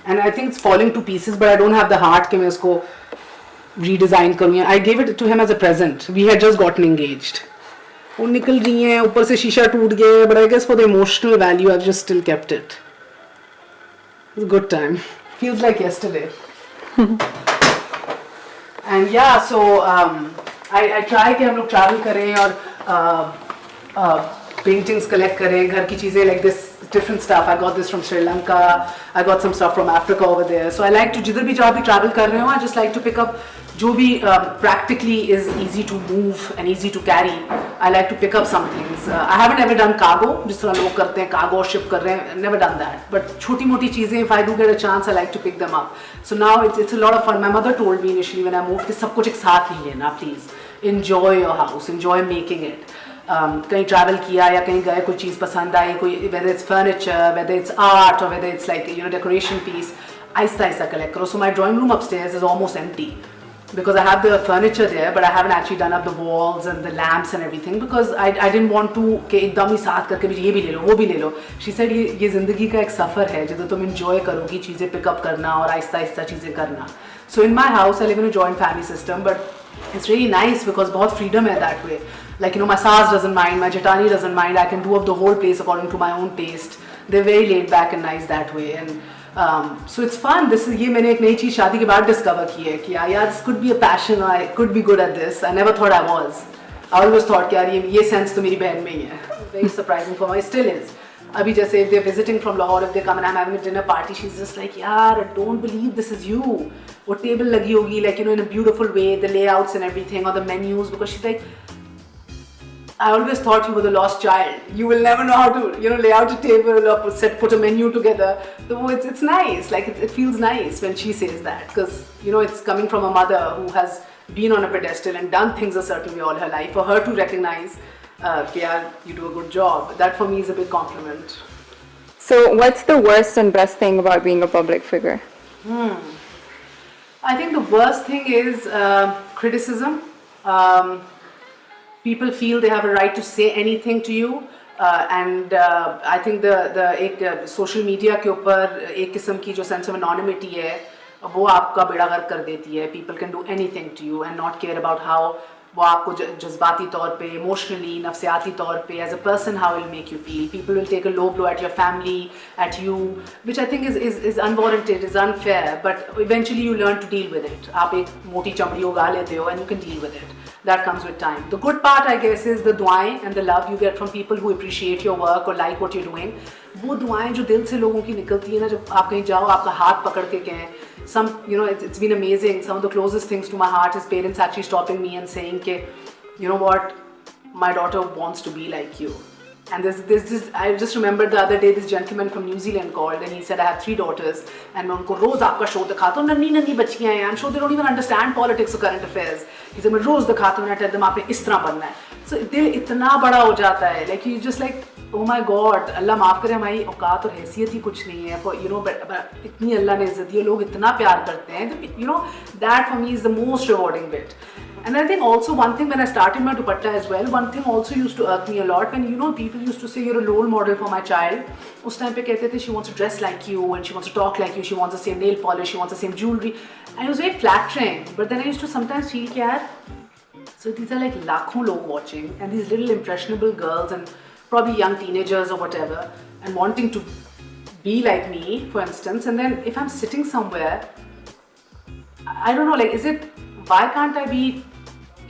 and I think it's falling to pieces, but I don't have the heart कि मैं उसको redesign करूँ. I gave it to him as a present. We had just gotten engaged. वो निकल रही हैं, ऊपर से शीशा टूट गया, but I guess for the emotional value I've just still kept it. It's a good time. Feels like yesterday. And yeah, so I try कि हम लोग travel करें और paintings collect करें, घर की चीज़ें like this different stuff. I got this from Sri Lanka. I got some stuff from Africa over there. So I like to जिधर भी जहाँ भी travel कर रहे हो, I just like to pick up जो भी practically is easy to move and easy to carry. I like to pick up some things. I haven't ever done cargo, जिस तरह लोग करते हैं cargo और ship कर रहे हैं. Never done that. But छोटी मोटी चीज़ें, if I do get a chance, I like to pick them up. So now it's a lot of fun. My mother told me initially when I moved कि सब कुछ एक साथ नहीं लेना, please. Enjoy your house. Enjoy making it. कहीं travel किया या कहीं गए, कोई चीज़ पसंद आई, कोई whether it's furniture, whether it's art, or whether it's like decoration piece, Aahista Aahista collect करो. So my drawing room upstairs is almost empty. Because I have the furniture there, but I haven't actually done up the walls and the lamps and everything because I didn't want to कि एकदम ही साथ करके भी ये भी ले लो वो भी ले लो. She said ये ज़िंदगी का एक सफ़र है जिधर तुम enjoy करोगी चीज़ें pick up करना और आहिस्ता आहिस्ता चीज़ें करना. So in my house I live in a joint family system, but it's really nice because बहुत freedom है that way. Like my Saas doesn't mind, my Jatani doesn't mind. I can do up the whole place according to my own taste. They're very laid back and nice that way. And so it's fun. ये मैंने एक नई चीज़ शादी के बाद discover की है कि यार this could be a passion or I could be good at this. I never thought I was. I always thought कि यार ये sense तो मेरी बहन में ही है. Very surprising for me. It still is. अभी जैसे if they're visiting from Lahore, if they come and I'm having a dinner party, she's just like यार I don't believe this is you. वो table लगी होगी like in a beautiful way, the layouts and everything or the menus, because she's like I always thought you were the lost child. You will never know how to, lay out a table or put a menu together. So it's nice. Like it feels nice when she says that because it's coming from a mother who has been on a pedestal and done things a certain way all her life. For her to recognize, you do a good job. That for me is a big compliment. So, what's the worst and best thing about being a public figure? I think the worst thing is criticism. People feel they have a right to say anything to you, and I think the एक social media के ऊपर एक किस्म की जो sense of anonymity है, वो आपका बेड़ा गर्क कर देती है. People can do anything to you and not care about how वो आपको जज्बाती तौर पे, emotionally, नफ्सियाती तौर पे, as a person, how it will make you feel. People will take a low blow at your family, at you, which I think is unwarranted, is unfair, but eventually you learn to deal with it. आप एक मोटी चमड़ी उगा लेते हो and you can deal with it. That comes with time. The good part, I guess, is the duaएं and the love you get from people who appreciate your work or like what you're doing. वो दुआएं जो दिल से लोगों की निकलती है ना, जब आप कहीं जाओ आपका हाथ पकड़ के कहें. It's been amazing. Some of the closest things to my heart is parents actually stopping me and saying कि you know what, my daughter wants to be like you. And there's this, I just remembered the other day, this gentleman from New Zealand called and he said, I have 3 daughters and मैं उनको रोज आपका show दिखाता हूँ, नन्ही नन्ही बच्चियाँ हैं, I'm sure they don't even understand politics or current affairs. He said, मैं रोज दिखाता हूँ, I tell them आपने इस तरह बनना है. So दिल इतना बड़ा हो जाता है, like you just like, oh my God, अल्लाह माफ़ करे, हमारी औकात और हैसियत ही कुछ नहीं है, for you know, इतनी अल्लाह ने इज़्ज़त दी है, लोग इतना प्यार करते हैं, you know, that for me is the most rewarding bit. And I think also one thing when I started my dupatta as well, one thing also used to irk me a lot when, you know, people used to say you're a role model for my child. Us time pe kehte the she wants to dress like you and she wants to talk like you, she wants the same nail polish, she wants the same jewelry. And it was very flattering. But then I used to sometimes feel yaar, so these are like lakhon log watching and these little impressionable girls and probably young teenagers or whatever and wanting to be like me, for instance. And then if I'm sitting somewhere, I don't know, like, is it, why can't I be,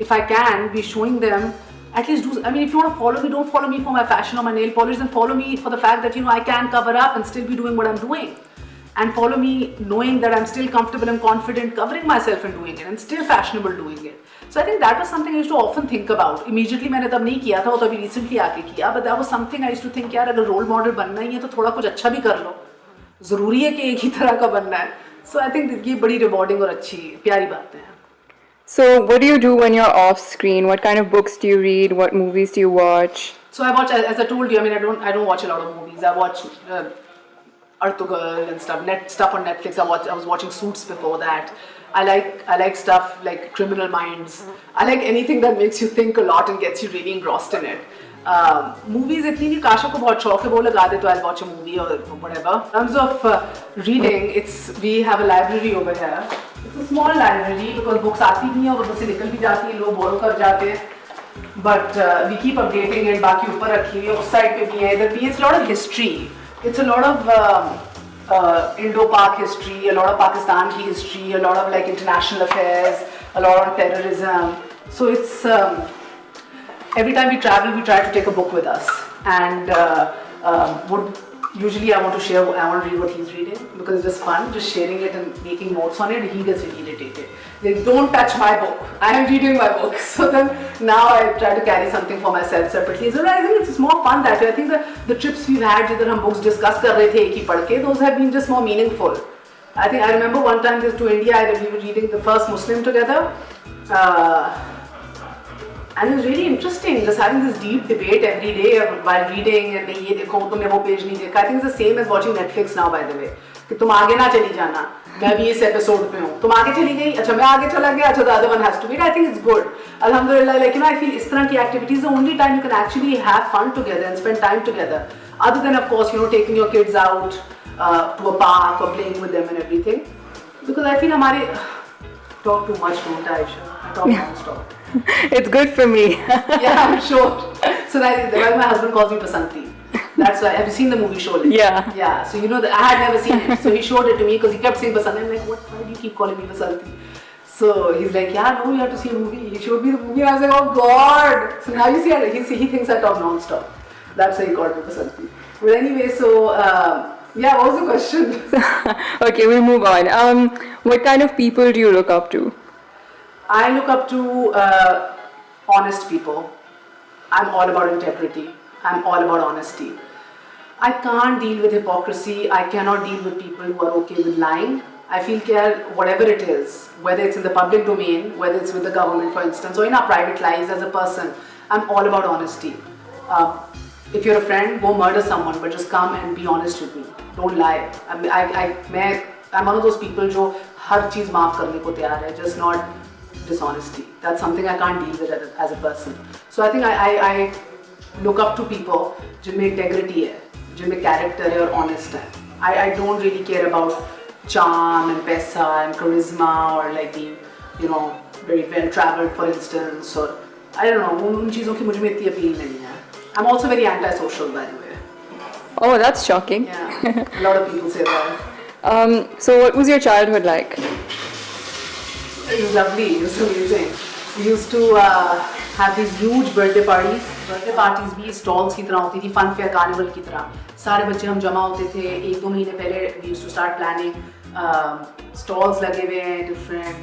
if I can be showing them, at least do, I mean, if you want to follow me, don't follow me for my fashion or my nail polish, then follow me for the fact that, you know, I can cover up and still be doing what I'm doing. And follow me knowing that I'm still comfortable and confident covering myself and doing it and still fashionable doing it. So I think that was something I used to often think about. Immediately मैंने तब नहीं किया था, वो तो अभी recently आके किया, but that was something I used to think, यार अगर role model बनना ही है तो थोड़ा कुछ अच्छा भी कर लो. ज़रूरी है कि एक ही तरह का बनना है. So I think ये बड़ी rewarding और अच्छी प्यारी बात है. So what do you do when you're off screen? What kind of books do you read? What movies do you watch? So I watch, as I told you, I mean, I don't watch a lot of movies. I watch Artugal and stuff on Netflix. I was watching Suits before that. I like stuff like Criminal Minds. I like anything that makes you think a lot and gets you really engrossed in it. Movies इतनी नहीं, काशा को बहुत शौक है, वो लगा दे तो I'll watch a movie or whatever. In terms of reading, we have a library over here. It's a small library because books आती नहीं है और उधर से निकल भी जाती है, लोग borrow कर जाते हैं. But we keep updating it. बाकी ऊपर रखी हुई है, उस side पे भी है, इधर भी है. It's a lot of history. It's a lot of Indo-Pak history, a lot of Pakistan ki history, a lot of like international affairs, a lot on terrorism. So it's every time we travel, we try to take a book with us, and usually I want to read what he's reading because it's just fun, just sharing it and making notes on it. He gets really irritated. Like, don't touch my book. I am reading my book. So then now I try to carry something for myself separately. So I think it's more fun that way. I think the trips we've had, jidhar hum books discuss kar rahe the ek hi padh ke, those have been just more meaningful. I think I remember one time to India, we were reading The First Muslim together. And it was really interesting, just having this deep debate every day while reading and ये देखो तुमने वो page नहीं देखा. I think it's the same as watching Netflix now, by the way. कि तुम आगे ना चली जाना, मैं भी इस एपिसोड पे हूँ, तुम आगे चली गई, अच्छा मैं आगे चला गया, अच्छा the other one has to wait. I think it's good. Alhamdulillah, like, you know, I feel इस तरह की activities the only time you can actually have fun together and spend time together. Other than, of course, you know, taking your kids out to a park or playing with them and everything. Because I feel हमारे talk too much, don't I, Aisha? I talk non-stop. It's good for me. Yeah, I'm sure. So that's why my husband calls me Basanti. That's why. Have you seen the movie Sholay? Yeah. Yeah. So you know that I had never seen it. So he showed it to me because he kept saying Basanti. I'm like, what? Why do you keep calling me Basanti? So he's like, yeah, no, you have to see a movie. He showed me the movie and I was like, oh God. So now you see, he thinks I talk non-stop. That's why he called me Basanti. But anyway, so yeah, what was the question? Okay, we'll move on. What kind of people do you look up to? I look up to honest people. I'm all about integrity. I'm all about honesty. I can't deal with hypocrisy. I cannot deal with people who are okay with lying. I feel that whatever it is, whether it's in the public domain, whether it's with the government, for instance, or in our private lives as a person, I'm all about honesty. If you're a friend, go murder someone, but just come and be honest with me. Don't lie. I'm one of those people who हर चीज़ माफ़ करने को तैयार है, just not dishonesty. That's something I can't deal with as a person. So I think I look up to people जिनमें integrity है, जिनमें character है और honest है. I don't really care about charm and paisa and charisma or like being, you know, very well traveled, for instance, or I don't know, उन चीज़ों की मुझे में इतनी appeal नहीं है. I'm also very anti-social, by the way. Oh, that's shocking. Yeah, a lot of people say that. So what was your childhood like? It was lovely, it was amazing. We used to have these huge birthday parties. Birthday parties भी stalls की तरह होती थी, fun fair carnival की तरह. सारे बच्चे हम जमा होते थे, 1-2 महीने पहले we used to start planning. Stalls लगे हुए हैं different.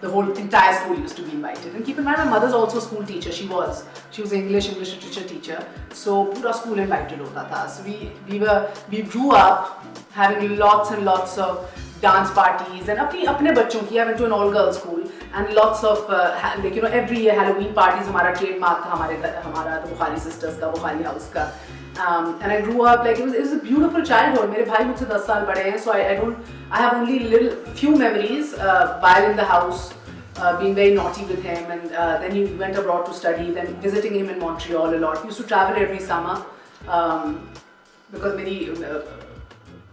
The whole entire school used to be invited. And keep in mind, my mother's also a school teacher. She was English literature teacher. So pura school invited hota tha. So we grew up having lots and lots of dance parties and apne bachon ki. I went to an all girls school and lots of like every year Halloween parties hamara trademark tha hamara the Bukhari sisters ka, Bukhari house ka. And I grew up like it was a beautiful childhood. Mere bhai mujhse 10 saal bade hain, so I have only few memories while in the house, being very naughty with him, and then he went abroad to study, then visiting him in Montreal a lot. We used to travel every summer because meri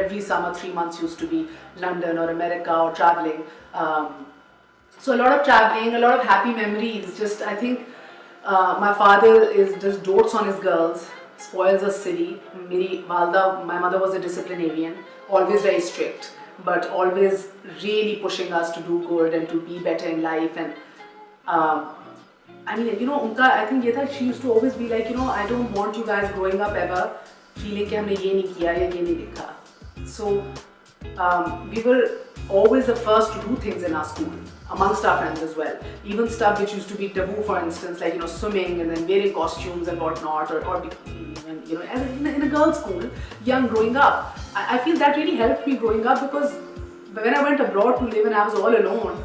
Every summer 3 months used to be London or America or traveling. So a lot of traveling, a lot of happy memories. Just I think my father is just dotes on his girls, spoils us silly. My mother was a disciplinarian, always very strict, but always really pushing us to do good and to be better in life. And I mean, unka I think ye tha, she used to always be like, I don't want you guys growing up ever feeling कि हमने ये नहीं किया या ये नहीं देखा. So we were always the first to do things in our school amongst our friends as well. Even stuff which used to be taboo, for instance, like swimming and then wearing costumes and whatnot, or even in a girls' school, young growing up. I feel that really helped me growing up, because when I went abroad to live and I was all alone,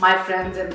my friends and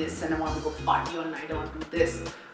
this and I want to go party all night, I want to do this.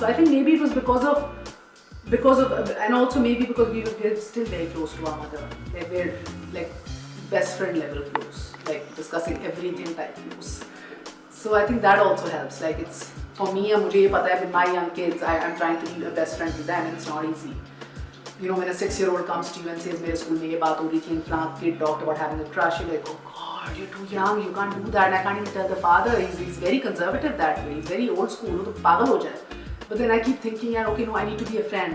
So I think maybe it was because of and also maybe because we were still very close to our mother. Like we're like best friend level close, like discussing everything type close. So I think that also helps. Like it's for me, mujhe ye pata hai with my young kids, I'm trying to be a best friend with them, and it's not easy. When a 6-year-old comes to you and says mere school mein ye baat ho rahi thi and flan kid talked about having a crush, you're like, oh god, you're too young, you can't do that. And I can't even tell the father, he's very conservative that way, he's very old school, wo to pagal ho jaye. But then I keep thinking, okay, no, I need to be a friend.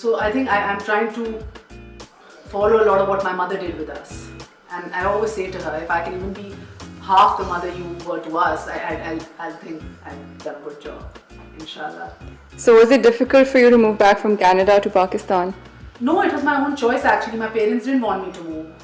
So I think I'm trying to follow a lot of what my mother did with us. And I always say to her, if I can even be half the mother you were to us, I'll think I've done a good job, inshallah. So was it difficult for you to move back from Canada to Pakistan? No, it was my own choice actually. My parents didn't want me to move.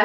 I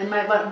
And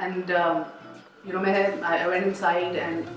and I went inside and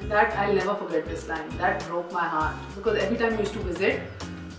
And that I'll never forget this line. That broke my heart, because every time we used to visit,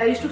I used to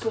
So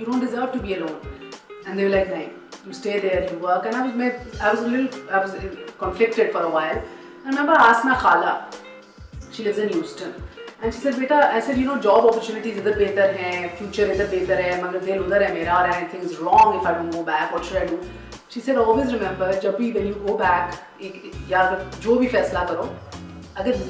you don't deserve to be alone. And they were like, nahin, you stay there, you work. And I was conflicted for a while. And I remember I asked my khala, she lives in Houston, and she said, beta, I said, job opportunities idhar behtar hain, future idhar behtar hai, magar dil udhar hai mera, or anything is wrong if I don't go back, what should I do? She said, always remember, jab bhi when you go back, ya jo bhi faisla karo, agar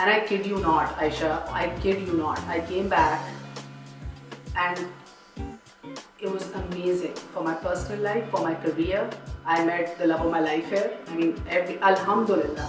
And I kid you not, Aisha, I kid you not, I came back and it was amazing for my personal life, for my career. I met the love of my life here. I mean, alhamdulillah,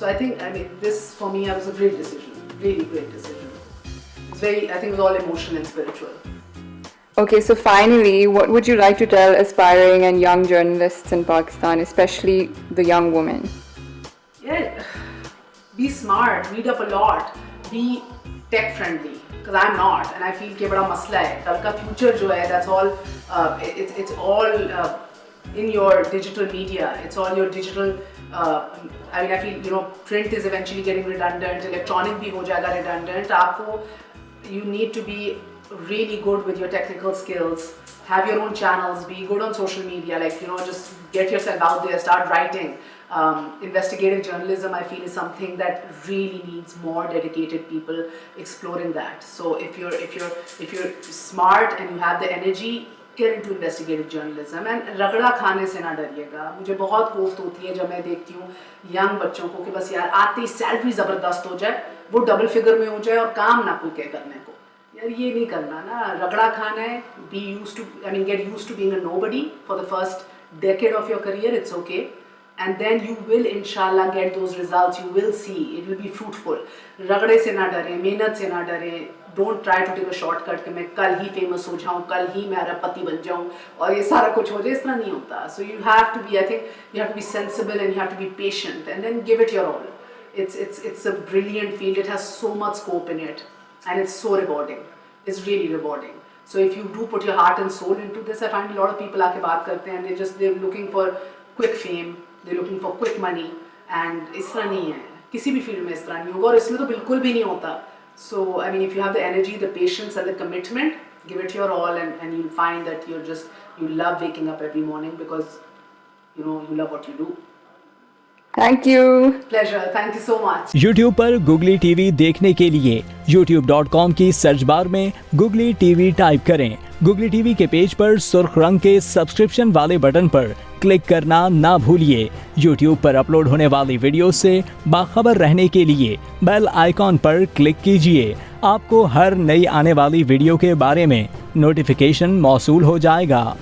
So I think, this for me was a great decision, really great decision. It's very, I think it was all emotional and spiritual. Okay, so finally, what would you like to tell aspiring and young journalists in Pakistan, especially the young women? Yeah, be smart, read up a lot, be tech friendly, because I'm not, and I feel कि बड़ा मसला है. कल का future जो है, that's all, it's all in your digital media. It's all your digital. I mean, I feel print is eventually getting redundant. Electronic भी हो जाएगा redundant. आपको you need to be really good with your technical skills, have your own channels, be good on social media, like just get yourself out there, start writing. Investigative journalism, I feel, is something that really needs more dedicated people exploring that. So if you're smart and you have the energy, get into investigative journalism. And रगड़ा खाने से ना डरिएगा. मुझे बहुत कोफ्त होती है जब मैं देखती हूँ यंग बच्चों को कि बस यार आते ही सैलरी ज़बरदस्त हो जाए, वो डबल फिगर में हो जाए और काम ना कोई कहे करने को. यार ये नहीं करना ना. रगड़ा खाना है. Get used to being a nobody for the first decade of your career. It's okay. And then you will inshallah get those results. You will see it will be fruitful. रगड़े से ना डरें, मेहनत से ना डरें. Don't try to take a shortcut कि मैं कल ही famous हो जाऊँ, कल ही मैं अरबपति बन जाऊँ और ये सारा कुछ हो जाए. इस तरह नहीं होता. So you have to be, I think, you have to be sensible and you have to be patient and then give it your all. It's a brilliant field. It has so much scope in it and it's so rewarding. It's really rewarding. So if you do put your heart and soul into this, I find a lot of people आके बात करते हैं and they're looking for quick fame. They're looking for quick money, and इस तरह नहीं है. किसी भी फील्ड में इस तरह नहीं होगा और इसमें तो बिल्कुल भी नहीं होता. So I mean, if you have the energy, the patience, and the commitment, give it your all, and you'll find that you love waking up every morning because you love what you do. Thank you. Pleasure. Thank you so much. YouTube पर Googly TV देखने के लिए youtube.com की search bar में Googly TV type करें. Googly TV के page पर सुर्ख रंग के सब्सक्रिप्शन वाले बटन पर क्लिक करना ना भूलिए. YouTube पर अपलोड होने वाली वीडियो से बाखबर रहने के लिए बेल आइकॉन पर क्लिक कीजिए. आपको हर नई आने वाली वीडियो के बारे में नोटिफिकेशन मौसूल हो जाएगा.